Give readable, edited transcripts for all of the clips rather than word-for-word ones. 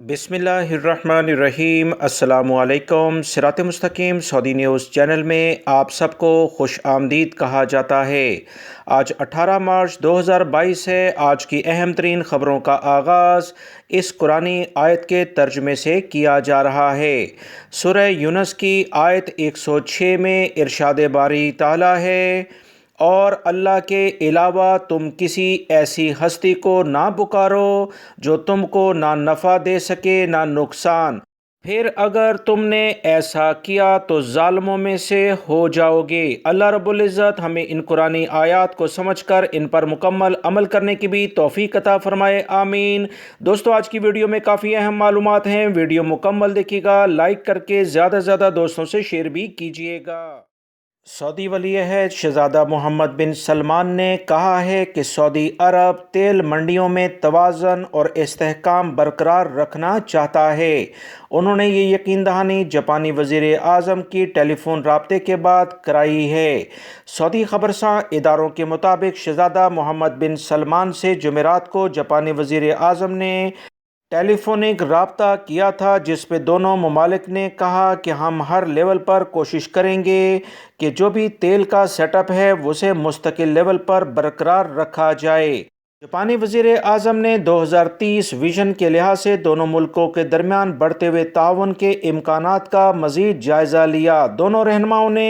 बिस्मिल्लाहिर्रहमानिर्रहीम। अस्सलामुअलैकुम। सिरात मुस्तकीम सऊदी न्यूज़ चैनल में आप सबको खुश आमदीद कहा जाता है। आज 18 मार्च 2022 है। आज की अहम तरीन ख़बरों का आगाज़ इस कुरानी आयत के तर्जुमे से किया जा रहा है। सूरह यूनुस की आयत 106 में इरशाद बारी ताला है, और अल्लाह के अलावा तुम किसी ऐसी हस्ती को ना पुकारो जो तुमको ना नफ़ा दे सके ना नुकसान। फिर अगर तुमने ऐसा किया तो ज़ालिमों में से हो जाओगे। अल्लाह रब्बुल इज़्ज़त हमें इन कुरानी आयात को समझकर इन पर मुकम्मल अमल करने की भी तौफ़ीक़ अता फ़रमाए, आमीन। दोस्तों, आज की वीडियो में काफ़ी अहम मालूमात हैं। वीडियो मुकम्मल देखिएगा, लाइक करके ज़्यादा से ज़्यादा दोस्तों से शेयर भी कीजिएगा। सऊदी वली अहद शहज़ादा मोहम्मद बिन सलमान ने कहा है कि सऊदी अरब तेल मंडियों में तवाज़न और इस्तेहकाम बरकरार रखना चाहता है। उन्होंने ये यकीन दहानी जापानी वज़ीर आज़म की टेलीफोन राब्ते के बाद कराई है। सऊदी खबरसां इदारों के मुताबिक शहज़ादा मोहम्मद बिन सलमान से जुमेरात को जापानी वज़ीर आज़म ने टेलीफोनिक राब्ता किया था, जिस पे दोनों ममालिक ने कहा कि हम हर लेवल पर कोशिश करेंगे कि जो भी तेल का सेटअप है उसे मुस्तकिल लेवल पर बरकरार रखा जाए। जापानी वज़ीर आज़म ने 2030 विजन के लिहाज से दोनों मुल्कों के दरमियान बढ़ते हुए ताउन के इम्कानात का मज़ीद जायज़ा लिया। दोनों रहनुमाओं ने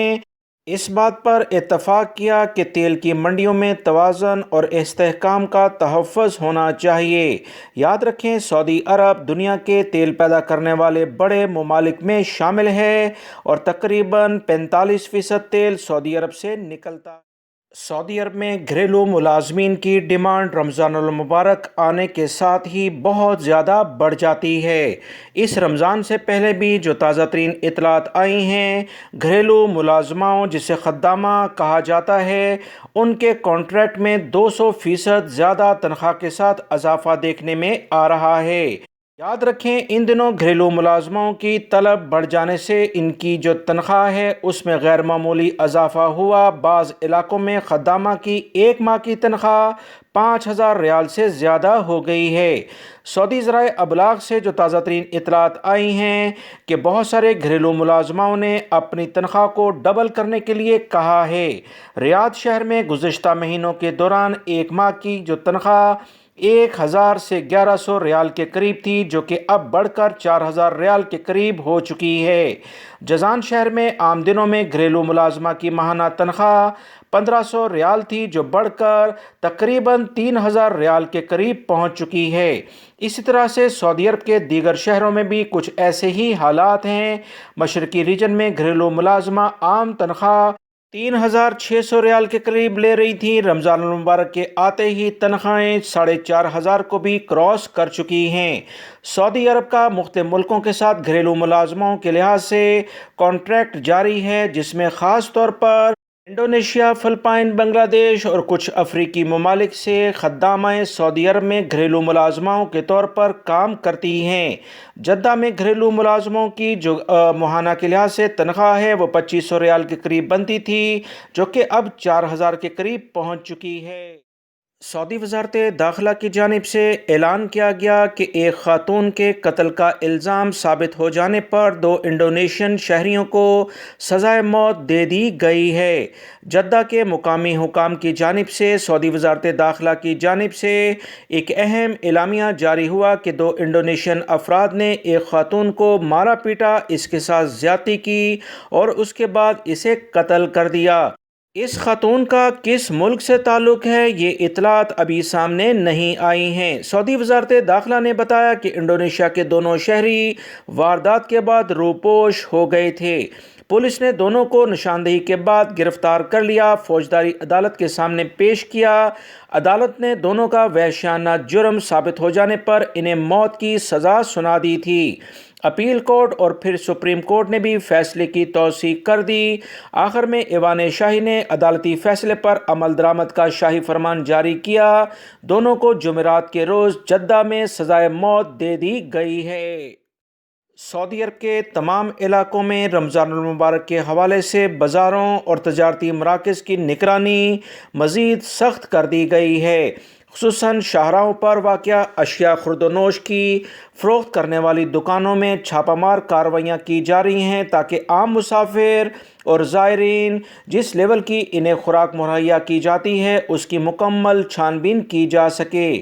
इस बात पर इत्तफ़ाक़ किया कि तेल की मंडियों में तवाज़न और इस्तेहकाम का तहफ़्फ़ुज़ होना चाहिए। याद रखें, सऊदी अरब दुनिया के तेल पैदा करने वाले बड़े ममालिक में शामिल है और तकरीबन 45% तेल सऊदी अरब से निकलता। सऊदी अरब में घरेलू मुलाजमीन की डिमांड रमज़ानुल मुबारक आने के साथ ही बहुत ज़्यादा बढ़ जाती है। इस रमज़ान से पहले भी जो ताज़ा तरीन इतलात आई हैं, घरेलू मुलाजमाओं जिसे खद्दामा कहा जाता है, उनके कॉन्ट्रैक्ट में 200% ज़्यादा तनख्वाह के साथ इजाफा देखने में आ रहा है। याद रखें, इन दिनों घरेलू मुलाजमाओं की तलब बढ़ जाने से इनकी जो तनख्वाह है उसमें गैर मामूली इजाफा हुआ। बाज़ इलाकों में खद्दामा की एक माह की तनख्वाह 5,000 रियाल से ज़्यादा हो गई है। सऊदी ज़राए अबलाग से जो ताज़ा तरीन इतलात आई हैं कि बहुत सारे घरेलू मुलाजमाओं ने अपनी तनख्वाह को डबल करने के लिए कहा है। रियाद शहर में गुज़िश्ता महीनों के दौरान एक माह की जो तनख्वाह 1,000 से 1,100 रियाल के करीब थी, जो कि अब बढ़कर 4,000 रियाल के करीब हो चुकी है। जजान शहर में आम दिनों में घरेलू मुलाजमा की माहाना तनख्वाह 1,500 रियाल थी, जो बढ़कर तकरीबन 3,000 रियाल के करीब पहुंच चुकी है। इसी तरह से सऊदी अरब के दीगर शहरों में भी कुछ ऐसे ही हालात हैं। मशरकी रीजन में घरेलू मुलाजमा आम तनख्वाह 3,600 रियाल के करीब ले रही थी। रमज़ान मुबारक के आते ही तनख्वाहें 4,500 को भी क्रॉस कर चुकी हैं। सऊदी अरब का मुख्तलिफ मुल्कों के साथ घरेलू मुलाजमाओं के लिहाज से कॉन्ट्रैक्ट जारी है, जिसमें ख़ास तौर पर इंडोनेशिया, फ़िलिपाइन, बांग्लादेश और कुछ अफ्रीकी ममालिक से खद्दामाएँ सऊदी अरब में घरेलू मुलाजमाओं के तौर पर काम करती हैं। जद्दा में घरेलू मुलाजमों की जो माहाना के लिहाज से तनख्वाह है वो 2,500 रियाल के करीब बनती थी, जो कि अब 4,000 के करीब पहुंच चुकी है। सऊदी वज़ारत दाखिला की जानिब से ऐलान किया गया कि एक खातून के कत्ल का इल्ज़ाम साबित हो जाने पर 2 इंडोनेशियन शहरियों को सज़ाए मौत दे दी गई है। जद्दा के मुकामी हुकाम की जानिब से सऊदी वज़ारत दाखिला की जानिब से एक अहम एलामिया जारी हुआ कि 2 इंडोनेशियन अफराद ने एक खातून को मारा पीटा, इसके साथ ज़्यादती की और उसके बाद इसे कत्ल कर दिया। इस खातून का किस मुल्क से ताल्लुक़ है, ये इतलात अभी सामने नहीं आई हैं। सऊदी वज़ारत दाखिला ने बताया कि इंडोनेशिया के दोनों शहरी वारदात के बाद रूपोश हो गए थे। पुलिस ने दोनों को निशानदेही के बाद गिरफ्तार कर लिया, फौजदारी अदालत के सामने पेश किया। अदालत ने दोनों का वहशियाना जुर्म साबित हो जाने पर इन्हें मौत की सज़ा सुना दी थी। अपील कोर्ट और फिर सुप्रीम कोर्ट ने भी फैसले की तौसीक कर दी। आखिर में ईवान शाही ने अदालती फैसले पर अमल दरामद का शाही फरमान जारी किया। दोनों को जुमेरात के रोज़ जद्दा में सज़ाए मौत दे दी गई है। सऊदी अरब के तमाम इलाकों में रमज़ान मुबारक के हवाले से बाज़ारों और तजारती मराकज़ की निगरानी मज़ीद सख्त कर दी गई है। खुसूसन शाहराहों पर वाक़या अशिया खुर्दनोश की फ़रोख्त करने वाली दुकानों में छापामार कार्रवाइयाँ की जा रही हैं ताकि आम मुसाफिर और ज़ायरीन जिस लेवल की इन्हें खुराक मुहैया की जाती है उसकी मुकम्मल छानबीन की जा सके।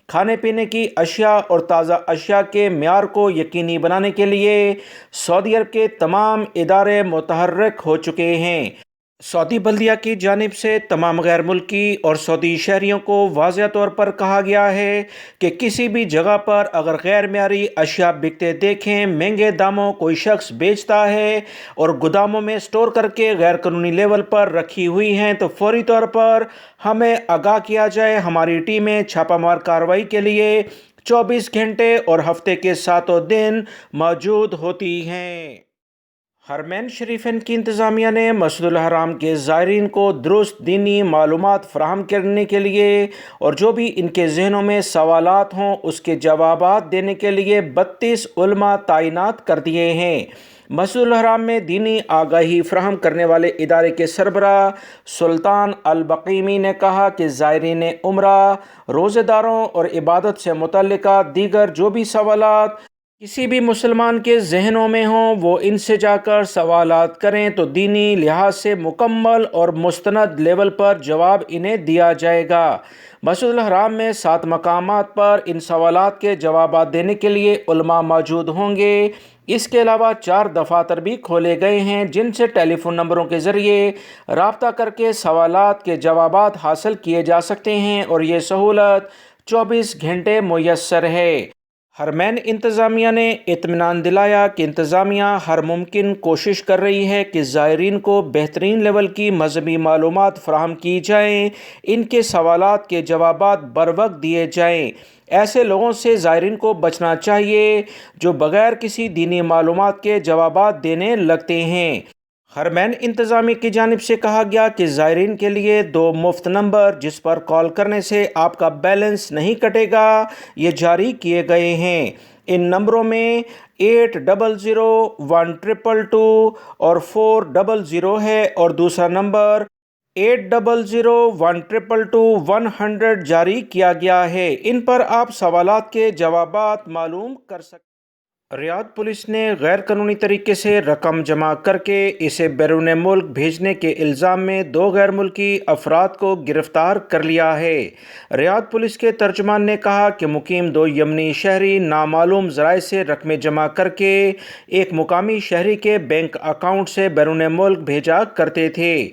खाने पीने की अशिया और ताज़ा अशिया के म्यार को यकीनी बनाने के लिए सऊदी अरब के तमाम इदारे मुतहर्रिक हो चुके हैं। सऊदी बल्दिया की जानिब से तमाम गैर मुल्की और सऊदी शहरियों को वाज़ह तौर पर कहा गया है कि किसी भी जगह पर अगर गैर म्यारी अशिया बिकते देखें, महंगे दामों कोई शख्स बेचता है और गोदामों में स्टोर करके गैर कानूनी लेवल पर रखी हुई हैं तो फौरी तौर पर हमें आगाह किया जाए। हमारी टीमें छापामार कार्रवाई के लिए 24 घंटे और हफ्ते के 7 दिन मौजूद होती हैं। हरमैन शरीफन की इंतज़ामिया ने मस्जिदुल हराम के ज़ायरीन को दुरुस्त दीनी मालूमात फ़राहम करने के लिए और जो भी इनके जहनों में सवालात हों उसके जवाबात देने के लिए 32 उलमा तैनात कर दिए हैं। मस्जिदुल हराम में दीनी आगाही फ़राहम करने वाले इदारे के सरबराह सुल्तान अल बकीमी ने कहा कि ज़ायरीन उम्रा, रोज़ेदारों और इबादत से मुतल्लिका दीगर जो भी सवालात किसी भी मुसलमान के जहनों में हों वो इनसे जाकर सवालात करें तो दीनी लिहाज से मुकम्मल और मुस्तनद लेवल पर जवाब इन्हें दिया जाएगा। मस्जिदुल हराम में 7 मकामात पर इन सवालात के जवाबात देने के लिए उलमा मौजूद होंगे। इसके अलावा 4 दफातर भी खोले गए हैं जिनसे टेलीफोन नंबरों के ज़रिए रब्ता करके सवालात के जवाबात हासिल किए जा सकते हैं और ये सहूलत 24 घंटे मुयस्सर है। हरमैन इंतज़ामिया ने इत्मीनान दिलाया कि इंतज़ामिया हर मुमकिन कोशिश कर रही है कि ज़ायरीन को बेहतरीन लेवल की मजहबी मालूमात फ़राहम की जाएँ, इनके सवालात के जवाबात बर वक्त दिए जाएँ। ऐसे लोगों से ज़ायरीन को बचना चाहिए जो बग़ैर किसी दीनी मालूमात के जवाबात देने लगते हैं। हरमैन इंतज़ामी की जानिब से कहा गया कि ज़ायरीन के लिए 2 मुफ्त नंबर जिस पर कॉल करने से आपका बैलेंस नहीं कटेगा ये जारी किए गए हैं। इन नंबरों में 800-1222 और 400 है और दूसरा नंबर 8001222100 जारी किया गया है। इन पर आप सवालात के जवाबात मालूम कर सकते। रियाद पुलिस ने गैर कानूनी तरीके से रकम जमा करके इसे बैरून मुल्क भेजने के इल्ज़ाम में 2 गैर मुल्की अफराद को गिरफ्तार कर लिया है। रियाद पुलिस के तर्जुमान ने कहा कि मुकीम 2 यमनी शहरी नामालूम ज़राए से रकमें जमा करके एक मुकामी शहरी के बैंक अकाउंट से बैरून मुल्क भेजा करते थे।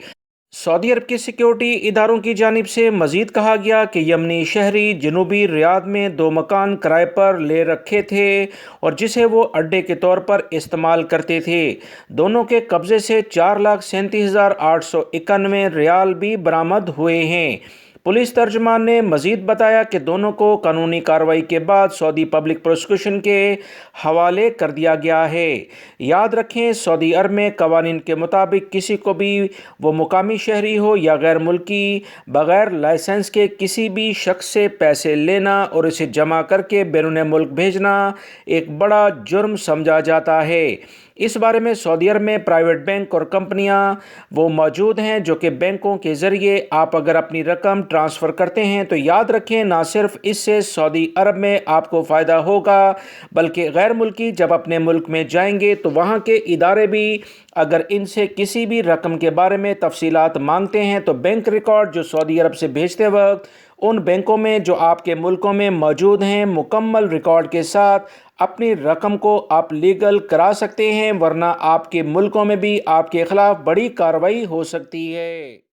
सऊदी अरब के सिक्योरिटी इदारों की जानिब से मज़ीद कहा गया कि यमनी शहरी जनूबी रियाद में 2 मकान किराए पर ले रखे थे और जिसे वो अड्डे के तौर पर इस्तेमाल करते थे। दोनों के कब्ज़े से 4,37,891 रियाल भी बरामद हुए हैं। पुलिस तर्जुमान ने मज़ीद बताया कि दोनों को कानूनी कार्रवाई के बाद सऊदी पब्लिक प्रोसिक्यूशन के हवाले कर दिया गया है। याद रखें, सऊदी अरब में कवानीन के मुताबिक किसी को भी वो मुकामी शहरी हो या गैर मुल्की बग़ैर लाइसेंस के किसी भी शख्स से पैसे लेना और इसे जमा करके बैरून मुल्क भेजना एक बड़ा जुर्म समझा जाता है। इस बारे में सऊदी अरब में प्राइवेट बैंक और कंपनियां वो मौजूद हैं जो कि बैंकों के ज़रिए आप अगर अपनी रकम ट्रांसफ़र करते हैं तो याद रखें ना सिर्फ इससे सऊदी अरब में आपको फ़ायदा होगा बल्कि गैर मुल्की जब अपने मुल्क में जाएंगे तो वहाँ के इदारे भी अगर इनसे किसी भी रकम के बारे में तफसीलात मांगते हैं तो बैंक रिकॉर्ड जो सऊदी अरब से भेजते वक्त उन बैंकों में जो आपके मुल्कों में मौजूद हैं मुकम्मल रिकॉर्ड के साथ अपनी रकम को आप लीगल करा सकते हैं, वरना आपके मुल्कों में भी आपके ख़िलाफ़ बड़ी कार्रवाई हो सकती है।